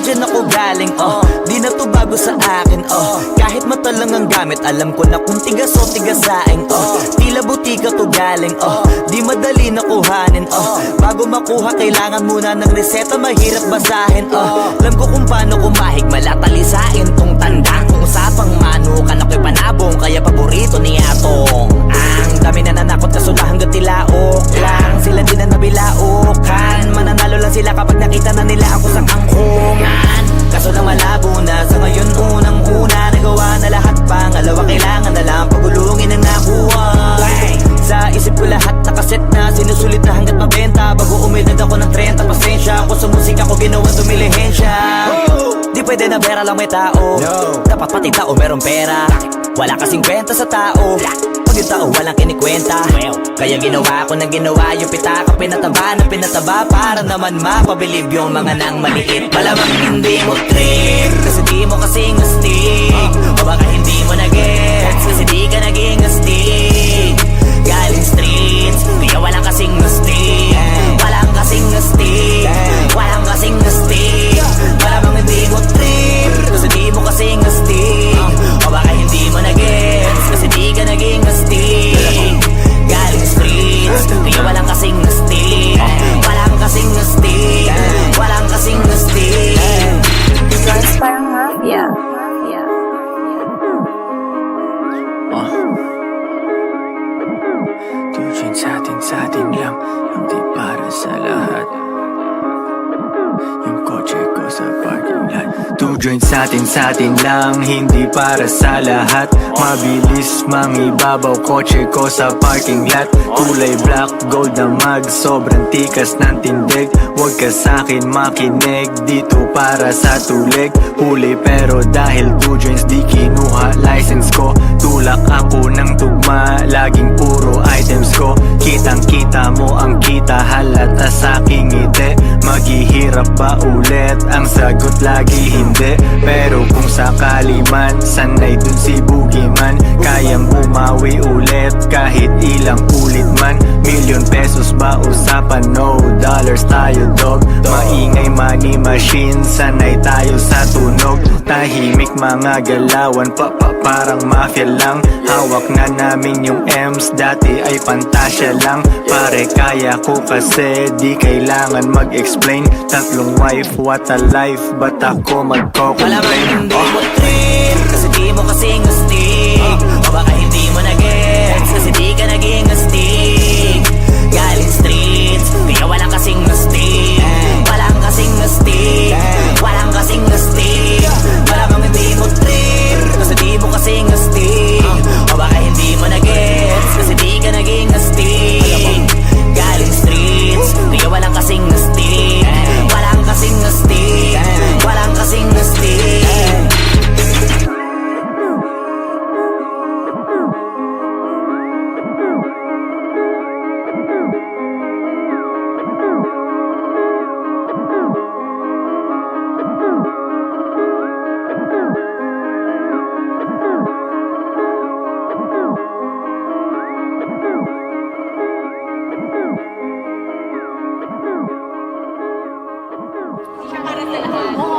dyan ako galing, di na to bago sa akin, kahit mata lang ang gamit, alam ko na kung tigas o tigasain, tila butika to galing, di madali na kuhanin, bago makuha kailangan muna ng reseta, mahirap basahin, alam ko kung paano kumahig, malatalisain tong tandang, kung usapang manukan ako'y panabong, kaya paborito ni Atong. Ang dami na nanakot kaso na hanggang tilaok lang, sila din na nabilaukan, mananalo lang sila kapag nakita na nila ako sa angkungan. Kaso lang malabo na sa ngayon, unang-una nagawa na lahat, pangalawa kailangan na lang pagulungin ang nakuha. Sa isip ko lahat nakaset na, sinusulit na hanggat mabenta, bago umidad ako ng 30, pasensya ako sa musika ko ginawa dumilihensya. Di pwede na pera lang may tao, dapat pati tao merong pera, wala kasing kwenta sa tao, pag yung tao walang kinikwenta. Kaya ginawa ko ng ginawa yung pitaka, pinataba na pinataba, para naman mapabilib yung mga nang maliit. Malamang hindi mo trip, kasi di mo kasing astig, o baka hindi mo na-gets, kasi di ka naging astig. Galing streets, kaya walang kasing astig, walang kasing astig, walang kasing astig. Malamang hindi mo trip, kasi di mo kasing astig, o baka hindi mo na-gets, kasi di ka naging astig. Galing streets, kaya walang kasing astig, walang kasing astig, walang kasing astig. Guys, parang mafia. Tujuan sa atin lang, hindi para sa lahat. Yung kotse ko sa parking lot. Tujuan sa atin lang, hindi para sa lahat. Mabilis mangibabaw, kotse ko sa parking lot. Kulay black, gold na mag, sobrang tikas ng tindig. Huwag ka sa'kin makinig, dito para sa tulig. Huli pero dahil 2 joints di kinuha license ko. Tulak ako ng tugma, laging puro items ko. Kitang kita mo ang kita, halata sa'king ngiti. Maghihirap ba ulit? Ang sagot lagi hindi. Pero kung sakali man, sanay dun si Boogeyman. Kayang bumawi ulit kahit ilang ulit man. Million pesos ba usapan? No dollars tayo dog. Maingay money machine, sanay tayo sa tunog. Tahimik mga galawan, parang mafia lang. Hawak na namin yung M's, dati ay pantasya lang. Pare kaya ko kasi di kailangan mag-explain. Tatlong wife, what a life, ba't ako magko-complain? Malamang hindi mo trip, kasi di mo kasing astig, o baka hindi mo na-gets, kasi di ka naging astig. Galing streets, kaya walang kasing astig, walang kasing astig, walang kasing astig. Malamang hindi mo trip, kasi di mo kasing astig, o baka hindi mo na-gets, kasi di ka naging astig. Galing streets, kaya walang kasing astig, walang kasing astig, walang kasing astig. Siya para sa lahat.